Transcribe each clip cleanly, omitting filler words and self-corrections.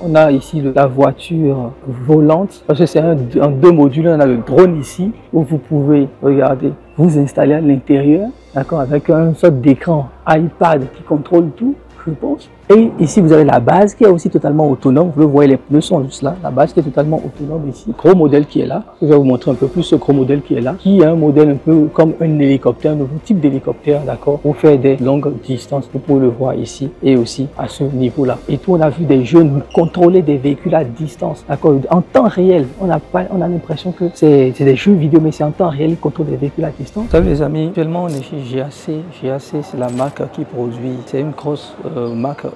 On a ici la voiture volante, parce que c'est en deux modules. On a le drone ici, où vous pouvez, regarder, vous installer à l'intérieur, d'accord, avec une sorte d'écran iPad qui contrôle tout, je pense. Et ici, vous avez la base qui est aussi totalement autonome. Vous le voyez, les pneus sont juste là. La base qui est totalement autonome ici. Gros modèle qui est là. Je vais vous montrer un peu plus ce gros modèle qui est là. Qui est un modèle un peu comme un hélicoptère, un nouveau type d'hélicoptère, d'accord, pour faire des longues distances. Vous pouvez le voir ici et aussi à ce niveau-là. Et tout, on a vu des jeunes contrôler des véhicules à distance, d'accord, en temps réel. On a l'impression que c'est des jeux vidéo, mais c'est en temps réel, ils contrôlent des véhicules à distance. Vous savez, les amis, actuellement, on est chez GAC. GAC, c'est la marque qui produit. C'est une grosse marque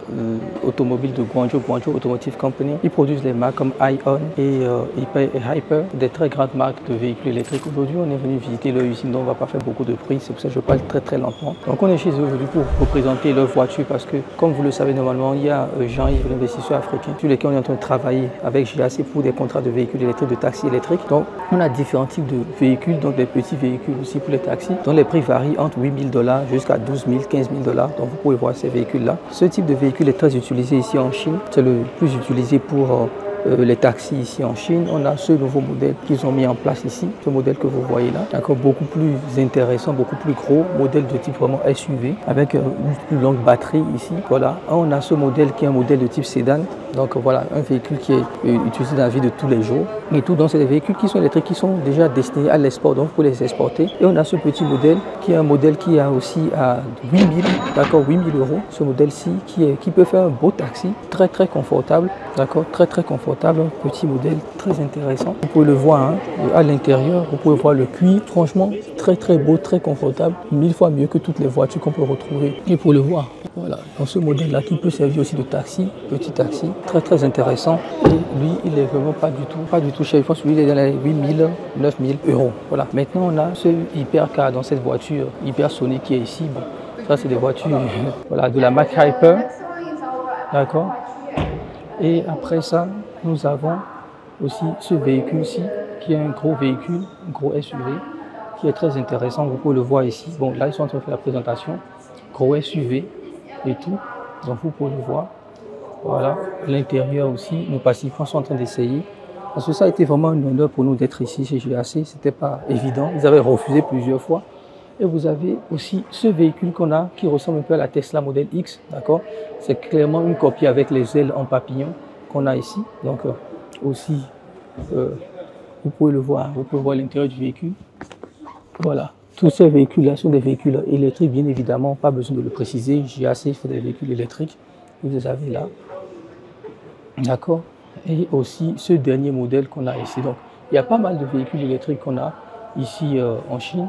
automobile de Guangzhou, Guangzhou Automotive Company. Ils produisent les marques comme Aion et Hyper, des très grandes marques de véhicules électriques. Aujourd'hui, on est venu visiter leur usine, donc on ne va pas faire beaucoup de bruit. C'est pour ça que je parle très lentement. Donc, on est chez eux aujourd'hui pour vous présenter leur voiture parce que, comme vous le savez, normalement, il y a Jean-Yves, l'investisseur africain, sur lesquels on est en train de travailler avec GAC pour des contrats de véhicules électriques, de taxis électriques. Donc, on a différents types de véhicules, donc des petits véhicules aussi pour les taxis, dont les prix varient entre 8 000 $ jusqu'à 12 000, 15 000 $. Donc, vous pouvez voir ces véhicules-là. Ce type de véhicule est très utilisé ici en Chine. C'est le plus utilisé pour les taxis ici en Chine. On a ce nouveau modèle qu'ils ont mis en place ici, ce modèle que vous voyez là, encore beaucoup plus intéressant, beaucoup plus gros, modèle de type vraiment SUV, avec une plus longue batterie ici. Voilà, on a ce modèle qui est un modèle de type sédan. Donc voilà, un véhicule qui est utilisé dans la vie de tous les jours. Et tout, donc c'est des véhicules qui sont électriques, qui sont déjà destinés à l'export, donc pour les exporter. Et on a ce petit modèle qui est un modèle qui a aussi à 8 000, d'accord, 8 000 €. Ce modèle-ci qui peut faire un beau taxi, très confortable, d'accord, très confortable, un petit modèle très intéressant. Vous pouvez le voir hein, à l'intérieur, vous pouvez voir le cuir, franchement très beau, très confortable, 1000 fois mieux que toutes les voitures qu'on peut retrouver. Et pour le voir, voilà, dans ce modèle-là qui peut servir aussi de taxi, petit taxi, très intéressant. Et lui, il est vraiment pas du tout cher. Je pense que lui, il est dans les 8 000, 9 000 €. Voilà. Maintenant, on a ce hypercar dans cette voiture hypersonique qui est ici. Bon, ça, c'est des voitures voilà, de la marque Hyper. D'accord. Et après ça, nous avons aussi ce véhicule-ci qui est un gros véhicule, un gros SUV qui est très intéressant. Vous pouvez le voir ici. Bon, là, ils sont en train de faire la présentation. Gros SUV et tout. Donc, vous pouvez le voir. Voilà, l'intérieur aussi, nos participants sont en train d'essayer. Parce que ça a été vraiment un honneur pour nous d'être ici chez GAC. Ce n'était pas évident. Ils avaient refusé plusieurs fois. Et vous avez aussi ce véhicule qu'on a qui ressemble un peu à la Tesla Model X. D'accord. C'est clairement une copie avec les ailes en papillon qu'on a ici. Donc aussi, vous pouvez le voir. Vous pouvez voir l'intérieur du véhicule. Voilà. Tous ces véhicules-là sont des véhicules électriques, bien évidemment. Pas besoin de le préciser. GAC fait des véhicules électriques. Vous les avez là. D'accord. Et aussi ce dernier modèle qu'on a ici. Donc, il y a pas mal de véhicules électriques qu'on a ici en Chine.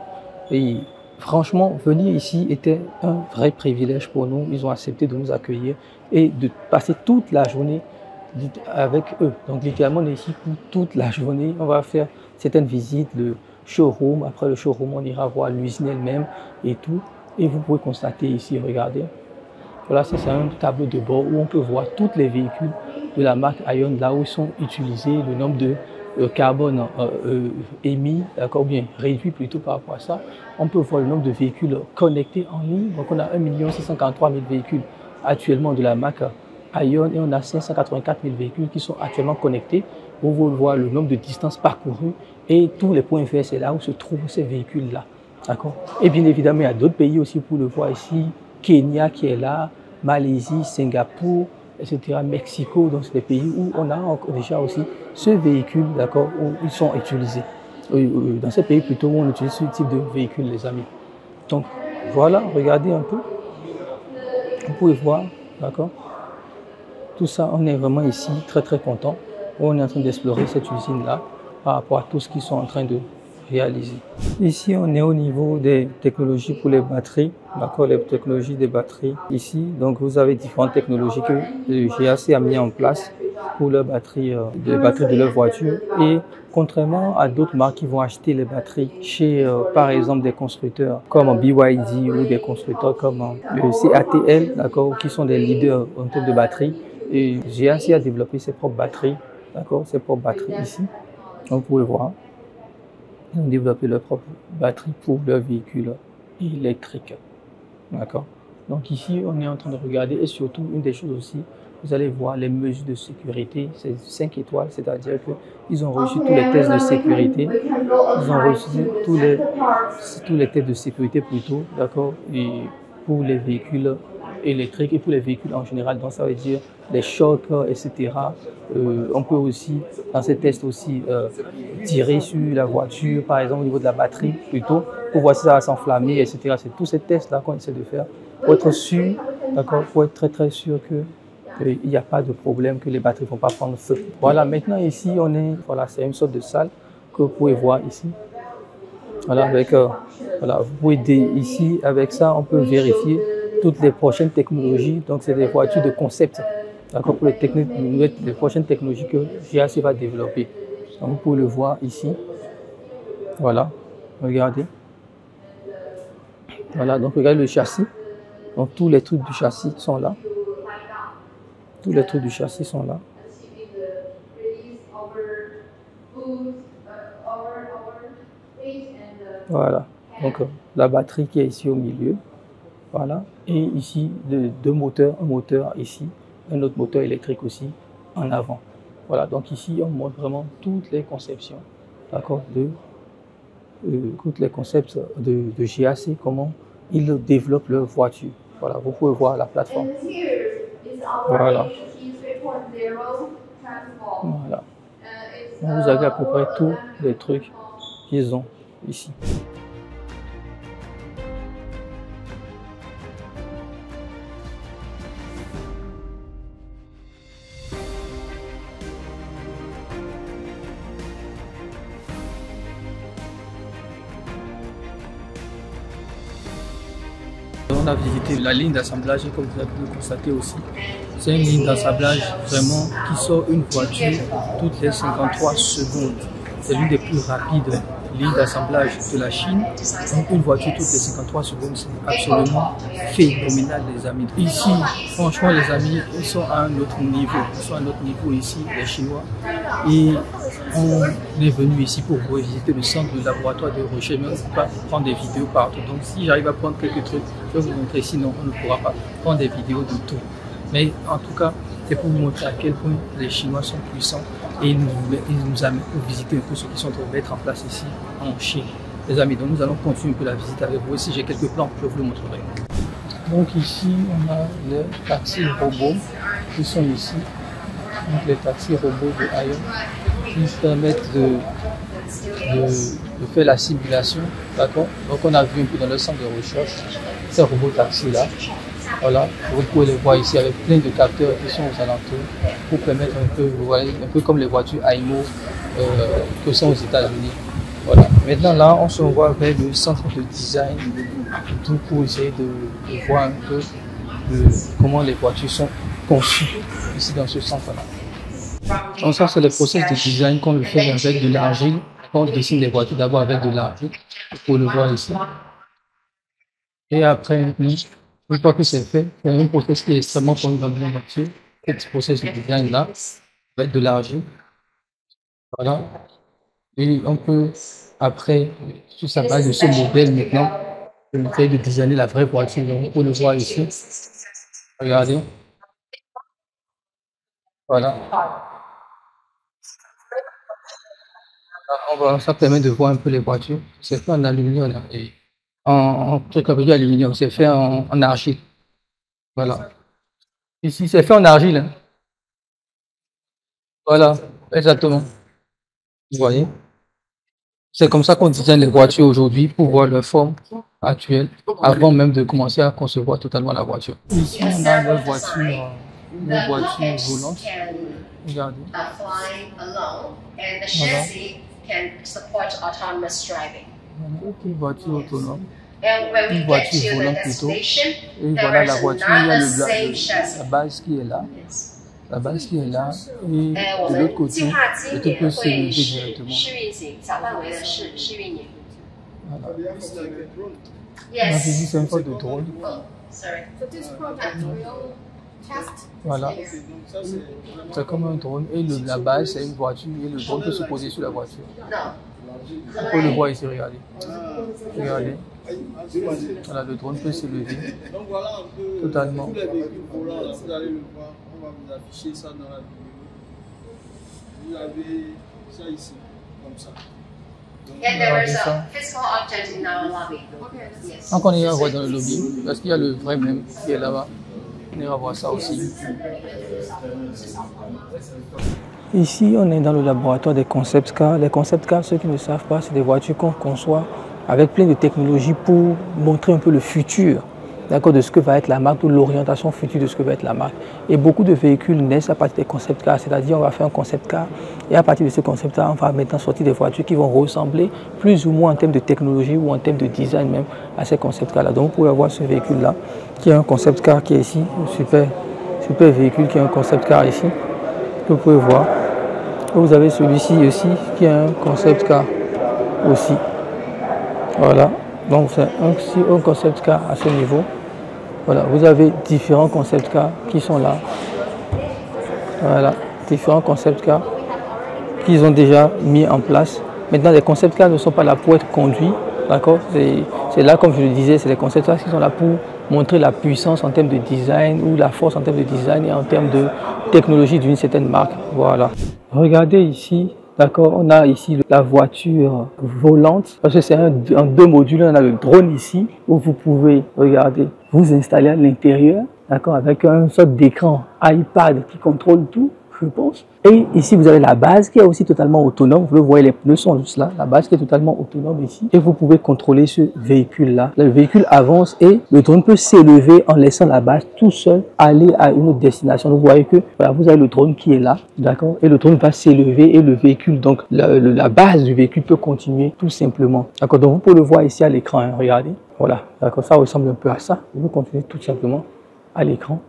Et franchement, venir ici était un vrai privilège pour nous. Ils ont accepté de nous accueillir et de passer toute la journée avec eux. Donc, littéralement, on est ici pour toute la journée. On va faire certaines visites, le showroom. Après le showroom, on ira voir l'usine elle-même et tout. Et vous pouvez constater ici, regardez. Voilà, c'est un tableau de bord où on peut voir tous les véhicules de la marque Aion, là où ils sont utilisés, le nombre de carbone émis, d'accord, bien réduit plutôt par rapport à ça. On peut voir le nombre de véhicules connectés en ligne. Donc on a 1 643 000 véhicules actuellement de la marque Aion et on a 584 000 véhicules qui sont actuellement connectés. Vous pouvez voir le nombre de distances parcourues et tous les points verts, c'est là où se trouvent ces véhicules-là. D'accord. Et bien évidemment, il y a d'autres pays aussi pour le voir ici. Kenya qui est là, Malaisie, Singapour, etc., Mexico, donc c'est des pays où on a déjà aussi ce véhicule, d'accord, où ils sont utilisés. Dans ces pays plutôt où on utilise ce type de véhicule, les amis. Donc voilà, regardez un peu. Vous pouvez voir, d'accord. Tout ça, on est vraiment ici très content. On est en train d'explorer cette usine-là par rapport à tout ce qu'ils sont en train de réaliser. Ici, on est au niveau des technologies pour les batteries, d'accord, les technologies des batteries ici. Donc, vous avez différentes technologies que le GAC a mis en place pour les batteries de leur voiture. Et contrairement à d'autres marques qui vont acheter les batteries chez, par exemple, des constructeurs comme BYD ou des constructeurs comme le CATL, d'accord, qui sont des leaders en termes de batteries. Et GAC a développé ses propres batteries, d'accord, ses propres batteries ici. Donc, vous pouvez voir. Ils ont développé leur propre batterie pour leurs véhicules électriques. D'accord. Donc ici, on est en train de regarder et surtout, une des choses aussi, vous allez voir les mesures de sécurité. C'est 5 étoiles, c'est-à-dire qu'ils ont reçu tous les tests de sécurité. Ils ont reçu tous les tests de sécurité plutôt, d'accord, et pour les véhicules électriques et pour les véhicules en général. Donc ça veut dire les chocs, etc. On peut aussi, dans ces tests aussi, tirer sur la voiture, par exemple au niveau de la batterie plutôt, pour voir si ça va s'enflammer, etc. C'est tous ces tests-là qu'on essaie de faire pour être sûr, d'accord, pour être très très sûr qu'il n'y a pas de problème, que les batteries ne vont pas prendre feu. Voilà, maintenant ici, voilà, c'est une sorte de salle que vous pouvez voir ici. Voilà, voilà, vous pouvez ici, avec ça, on peut vérifier toutes les prochaines technologies. Donc, c'est des voitures de concept, d'accord, pour les prochaines technologies que GAC va développer. Donc, vous pouvez le voir ici. Voilà, regardez. Voilà, donc regardez le châssis. Donc, tous les trucs du châssis sont là. Tous les trucs du châssis sont là. Voilà, donc la batterie qui est ici au milieu. Voilà, et ici, deux moteurs, un moteur ici, un autre moteur électrique aussi en avant. Voilà, donc ici, on montre vraiment toutes les conceptions, d'accord, toutes les concepts de GAC, comment ils développent leur voiture. Voilà, vous pouvez voir la plateforme. Voilà. Voilà. Donc, vous avez à peu près tous les trucs qu'ils ont ici. On a visité la ligne d'assemblage et comme vous avez pu le constater aussi, c'est une ligne d'assemblage vraiment qui sort une voiture toutes les 53 secondes. C'est l'une des plus rapides lignes d'assemblage de la Chine. Donc une voiture toutes les 53 secondes, c'est absolument phénoménal les amis. Ici, franchement les amis, ils sont à un autre niveau. Ils sont à un autre niveau ici, les Chinois. Et on est venu ici pour visiter le centre de laboratoire de recherche, mais on ne peut pas prendre des vidéos partout. Donc si j'arrive à prendre quelques trucs, je vais vous montrer, sinon on ne pourra pas prendre des vidéos de tout. Mais en tout cas, c'est pour vous montrer à quel point les Chinois sont puissants et ils nous amènent pour visiter un peu ce qu'ils sont en train de mettre en place ici en Chine. Les amis, donc nous allons continuer un peu la visite avec vous. Ici, j'ai quelques plans, je vous le montrerai. Donc ici, on a les taxis robots qui sont ici. Donc les taxis robots de Aion qui permettent de faire la simulation, d'accord. Donc on a vu un peu dans le centre de recherche ces robots taxis là. Voilà, vous pouvez les voir ici avec plein de capteurs qui sont aux alentours pour permettre un peu, vous voyez, un peu comme les voitures AIMO que sont aux États-Unis. Voilà. Maintenant là, on se voit vers le centre de design, tout pour essayer de voir un peu comment les voitures sont conçues ici dans ce centre-là. Donc ça, c'est le process de design qu'on le fait avec de l'argile. On dessine les voitures d'abord avec de l'argile, pour le voir ici. Et après, une fois que c'est fait, c'est un process qui est extrêmement connu dans la voiture. Ce process de design là, avec de l'argile. Voilà. Et on peut, après, sur sa base de ce modèle maintenant, essayer de designer la vraie voiture. Donc, on le voit ici. Regardez. Voilà. Ça permet de voir un peu les voitures. C'est fait en aluminium là, et en truc avec aluminium, c'est fait en argile. Voilà. Ici, c'est fait en argile. Hein. Voilà, exactement. Vous voyez? C'est comme ça qu'on design les voitures aujourd'hui pour voir leur forme actuelle, avant même de commencer à concevoir totalement la voiture. Ici, on a une voiture volante. Regardez. Voilà. Une voiture autonome. Une voiture volante plutôt. Et voilà la voiture, il y a la base qui est là. La base qui est là, et de l'autre côté, le tout peut se lever directement. Voilà. On a vu, c'est une sorte de drone. Voilà. C'est comme un drone, et la base, c'est une voiture, et le drone peut se poser sur la voiture. On peut le voir ici, regardez. Regardez. Voilà, le drone peut se lever totalement. va vous afficher ça dans la vidéo. Vous avez ça ici, comme ça. And there is a physical object in our lobby. Yes. Donc on ira voir dans le lobby, parce qu'il y a le vrai même qui est là-bas. On ira voir ça aussi. Ici, on est dans le laboratoire des concept cars. Les concept cars, ceux qui ne savent pas, c'est des voitures qu'on conçoit avec plein de technologies pour montrer un peu le futur, d'accord, de ce que va être la marque, ou l'orientation future de ce que va être la marque. Et beaucoup de véhicules naissent à partir des concept cars, c'est-à-dire on va faire un concept car et à partir de ce concept car, on va maintenant sortir des voitures qui vont ressembler plus ou moins en termes de technologie ou en termes de design même à ces concept cars-là. Donc vous pouvez avoir ce véhicule-là qui est un concept car qui est ici, un super véhicule qui est un concept car ici, que vous pouvez voir. Vous avez celui-ci aussi qui est un concept car aussi. Voilà, donc c'est un concept car à ce niveau. Voilà, vous avez différents concept cars qui sont là. Voilà, différents concept cars qu'ils ont déjà mis en place. Maintenant, les concept cars ne sont pas là pour être conduits, d'accord? C'est là, comme je le disais, c'est les concept cars qui sont là pour montrer la puissance en termes de design ou la force en termes de design et en termes de technologie d'une certaine marque. Voilà. Regardez ici. D'accord, on a ici la voiture volante, parce que c'est en deux modules. On a le drone ici, où vous pouvez, regardez, vous installer à l'intérieur, d'accord, avec un sorte d'écran iPad qui contrôle tout, je pense. Et ici, vous avez la base qui est aussi totalement autonome. Vous le voyez, les pneus sont juste là. La base qui est totalement autonome ici. Et vous pouvez contrôler ce véhicule-là. Le véhicule avance et le drone peut s'élever en laissant la base tout seul aller à une autre destination. Vous voyez que voilà, vous avez le drone qui est là, d'accord, et le drone va s'élever et le véhicule, donc la base du véhicule peut continuer tout simplement. D'accord, donc vous pouvez le voir ici à l'écran. Hein, regardez, voilà, d'accord, ça ressemble un peu à ça. Vous pouvez continuer tout simplement à l'écran,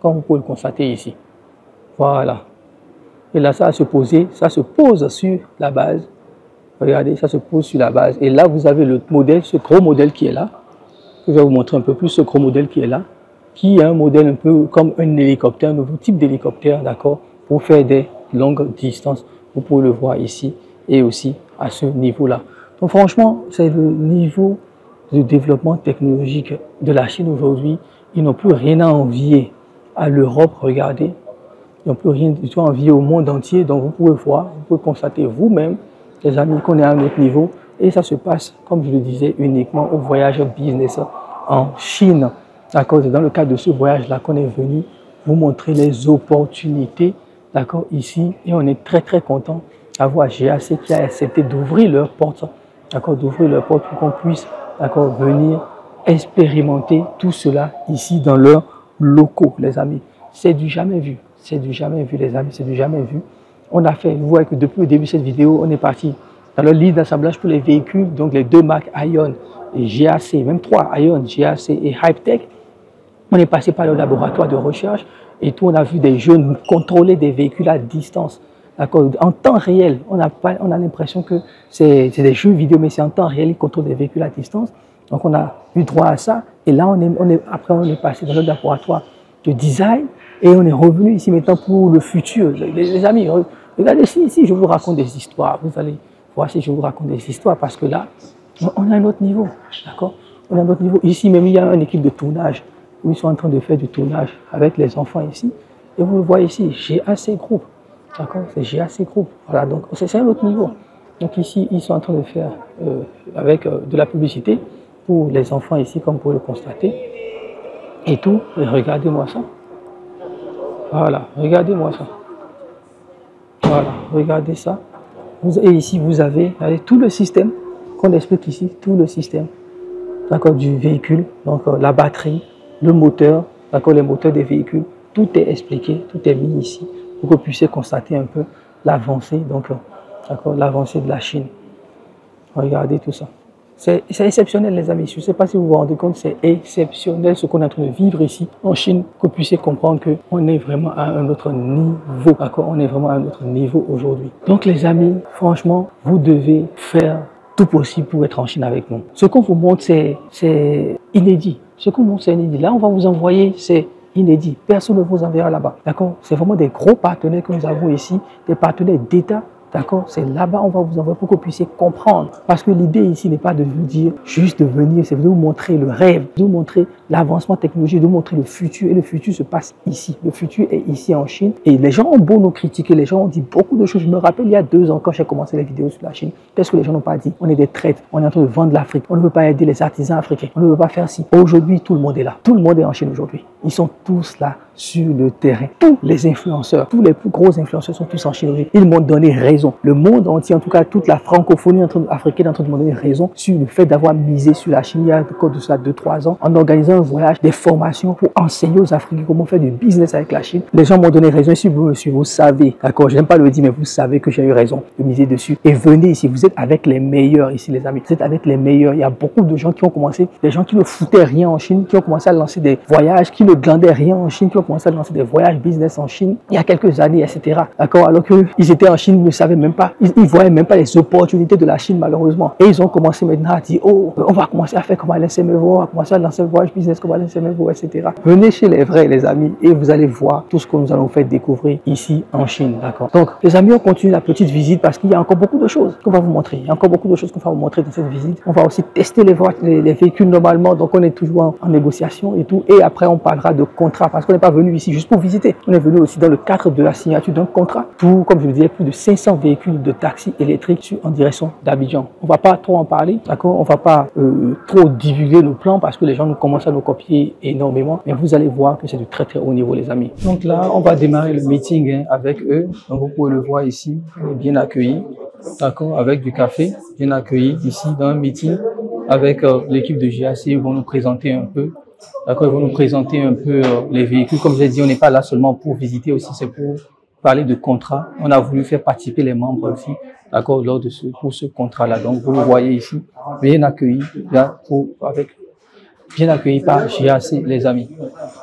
comme vous pouvez le constater ici. Voilà. Et là, ça se pose sur la base. Regardez, ça se pose sur la base. Et là, vous avez le modèle, ce gros modèle qui est là. Je vais vous montrer un peu plus ce gros modèle qui est là, qui est un modèle un peu comme un hélicoptère, un nouveau type d'hélicoptère, d'accord, pour faire des longues distances. Vous pouvez le voir ici et aussi à ce niveau-là. Donc franchement, c'est le niveau de développement technologique de la Chine aujourd'hui. Ils n'ont plus rien à envier à l'Europe, regardez. Ils n'ont plus rien du tout à envier au monde entier. Donc vous pouvez voir, vous pouvez constater vous-même, les amis, qu'on est à un autre niveau. Et ça se passe, comme je le disais, uniquement au voyage business en Chine. D'accord, c'est dans le cadre de ce voyage-là qu'on est venu vous montrer les opportunités, d'accord, ici. Et on est très, très content d'avoir GAC qui a accepté d'ouvrir leurs portes, d'accord, d'ouvrir leurs portes pour qu'on puisse, d'accord, venir expérimenter tout cela ici dans leurs locaux, les amis. C'est du jamais vu. C'est du jamais vu, les amis, c'est du jamais vu. On a fait, vous voyez que depuis le début de cette vidéo, on est parti dans le ligne d'assemblage pour les véhicules, donc les deux marques Aion et GAC, même trois, Aion, GAC et Hypetech. On est passé par le laboratoire de recherche et tout, on a vu des jeunes contrôler des véhicules à distance. En temps réel, on a l'impression que c'est des jeux vidéo, mais c'est en temps réel, ils contrôlent des véhicules à distance. Donc on a eu droit à ça. Et là, après, on est passé dans le laboratoire de design. Et on est revenu ici maintenant pour le futur. Les amis, regardez si je vous raconte des histoires, vous allez voir si je vous raconte des histoires, parce que là, on a un autre niveau, d'accord? On a un autre niveau. Ici même, il y a une équipe de tournage, où ils sont en train de faire du tournage avec les enfants ici. Et vous le voyez ici, GAC Group, d'accord? C'est GAC Group, voilà, donc c'est un autre niveau. Donc ici, ils sont en train de faire avec de la publicité pour les enfants ici, comme vous pouvez le constater. Et tout, et regardez-moi ça. Voilà, regardez-moi ça. Voilà, regardez ça. Et ici, vous avez tout le système qu'on explique ici, tout le système, d'accord, du véhicule, donc la batterie, le moteur, d'accord, les moteurs des véhicules, tout est expliqué, tout est mis ici pour que vous puissiez constater un peu l'avancée, donc, d'accord, l'avancée de la Chine. Regardez tout ça. C'est exceptionnel, les amis. Je ne sais pas si vous vous rendez compte, c'est exceptionnel ce qu'on est en train de vivre ici en Chine, que vous puissiez comprendre qu'on est vraiment à un autre niveau. D'accord, on est vraiment à un autre niveau aujourd'hui. Donc, les amis, franchement, vous devez faire tout possible pour être en Chine avec nous. Ce qu'on vous montre, c'est inédit. Ce qu'on montre, c'est inédit. Là, on va vous envoyer, c'est inédit. Personne ne vous enverra là-bas. D'accord, c'est vraiment des gros partenaires que nous avons ici, des partenaires d'État. D'accord? C'est là-bas on va vous envoyer pour que vous puissiez comprendre. Parce que l'idée ici n'est pas de vous dire juste de venir, c'est de vous montrer le rêve, de vous montrer l'avancement technologique, de vous montrer le futur. Et le futur se passe ici. Le futur est ici en Chine. Et les gens ont beau nous critiquer, les gens ont dit beaucoup de choses. Je me rappelle il y a 2 ans quand j'ai commencé les vidéos sur la Chine, qu'est-ce que les gens n'ont pas dit? On est des traîtres, on est en train de vendre l'Afrique, on ne veut pas aider les artisans africains, on ne veut pas faire ci. Aujourd'hui, tout le monde est là. Tout le monde est en Chine aujourd'hui. Ils sont tous là sur le terrain. Tous les influenceurs, tous les plus gros influenceurs sont tous en Chine aujourd'hui. Ils m'ont donné raison. Le monde entier, en tout cas toute la francophonie africaine est en train de me donner raison sur le fait d'avoir misé sur la Chine il y a encore de cela 2-3 ans en organisant un voyage, des formations pour enseigner aux Africains comment faire du business avec la Chine. Les gens m'ont donné raison. Et si vous me suivez, vous savez, d'accord, je n'aime pas le dire, mais vous savez que j'ai eu raison de miser dessus. Et venez ici, vous êtes avec les meilleurs ici, les amis. Vous êtes avec les meilleurs. Il y a beaucoup de gens qui ont commencé, des gens qui ne foutaient rien en Chine, qui ont commencé à lancer des voyages, qui ne glandaient rien en Chine, qui ont commencé à lancer des voyages business en Chine il y a quelques années, etc. D'accord, alors qu'ils étaient en Chine, ils ne savaient même pas, ils ne voyaient même pas les opportunités de la Chine malheureusement. Et ils ont commencé maintenant à dire, oh, on va commencer à faire comme Alain Semevo, on va commencer à lancer un voyage business comme Alain Semevo, etc. Venez chez les vrais, les amis, et vous allez voir tout ce que nous allons vous faire découvrir ici en Chine. D'accord. Donc, les amis, on continue la petite visite parce qu'il y a encore beaucoup de choses qu'on va vous montrer. Il y a encore beaucoup de choses qu'on va vous montrer dans cette visite. On va aussi tester les véhicules normalement, donc on est toujours en négociation et tout. Et après, on parlera de contrat parce qu'on n'est pas venu ici juste pour visiter. On est venu aussi dans le cadre de la signature d'un contrat pour, comme je le disais, plus de 500 véhicules de taxi électriques en direction d'Abidjan. On ne va pas trop en parler, d'accord? On ne va pas trop divulguer nos plans parce que les gens nous commencent à nous copier énormément. Mais vous allez voir que c'est du très très haut niveau, les amis. Donc là, on va démarrer le meeting avec eux. Donc vous pouvez le voir ici, on est bien accueillis, d'accord, avec du café, bien accueillis ici dans un meeting avec l'équipe de GAC. Ils vont nous présenter un peu. D'accord, ils vont nous présenter un peu les véhicules. Comme je l'ai dit, on n'est pas là seulement pour visiter aussi, c'est pour parler de contrat. On a voulu faire participer les membres aussi, d'accord, pour ce contrat-là. Donc, vous le voyez ici, bien accueilli, là, bien accueilli par GAC, les amis.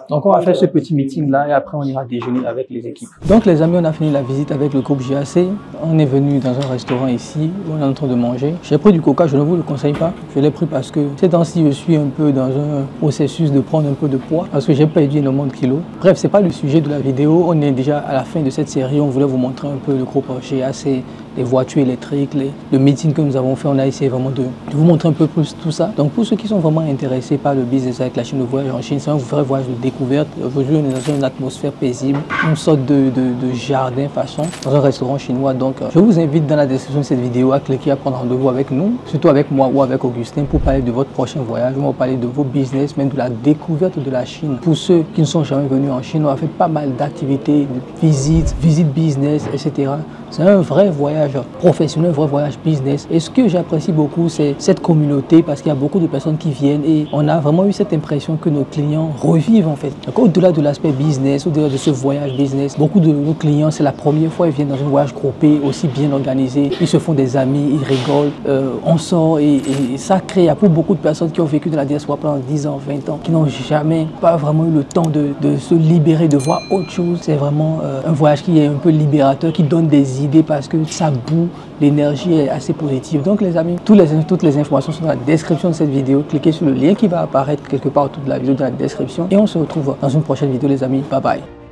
Donc, on va faire ce petit meeting-là et après, on ira déjeuner avec les équipes. Donc, les amis, on a fini la visite avec le groupe GAC. On est venu dans un restaurant ici où on est en train de manger. J'ai pris du coca, je ne vous le conseille pas. Je l'ai pris parce que ces temps-ci, je suis un peu dans un processus de prendre un peu de poids parce que j'ai perdu énormément de kilos. Bref, c'est pas le sujet de la vidéo. On est déjà à la fin de cette série. On voulait vous montrer un peu le groupe GAC, les voitures électriques, le meeting que nous avons fait. On a essayé vraiment de vous montrer un peu plus tout ça. Donc, pour ceux qui sont vraiment intéressés par le business avec la Chine, le voyage en Chine, c'est un vrai voyage de découverte. Aujourd'hui, on est dans une atmosphère paisible, une sorte de jardin façon, dans un restaurant chinois. Donc, je vous invite dans la description de cette vidéo à cliquer, à prendre rendez-vous avec nous, surtout avec moi ou avec Augustin, pour parler de votre prochain voyage. On va parler de vos business, même de la découverte de la Chine. Pour ceux qui ne sont jamais venus en Chine, on a fait pas mal d'activités, de visites business, etc. C'est un vrai voyage professionnel, un vrai voyage business. Et ce que j'apprécie beaucoup, c'est cette communauté parce qu'il y a beaucoup de personnes qui viennent et on a vraiment eu cette impression que nos clients revivent en fait. Donc au-delà de l'aspect business, au-delà de ce voyage business, beaucoup de nos clients, c'est la première fois ils viennent dans un voyage groupé, aussi bien organisé. Ils se font des amis, ils rigolent, on sort et ça crée pour beaucoup de personnes qui ont vécu dans la diaspora pendant 10 ans, 20 ans, qui n'ont jamais pas vraiment eu le temps de se libérer, de voir autre chose. C'est vraiment un voyage qui est un peu libérateur, qui donne des idées parce que ça boue, l'énergie est assez positive. Donc les amis, toutes les informations sont dans la description de cette vidéo. Cliquez sur le lien qui va apparaître quelque part autour de la vidéo dans la description et on se retrouve dans une prochaine vidéo les amis. Bye bye.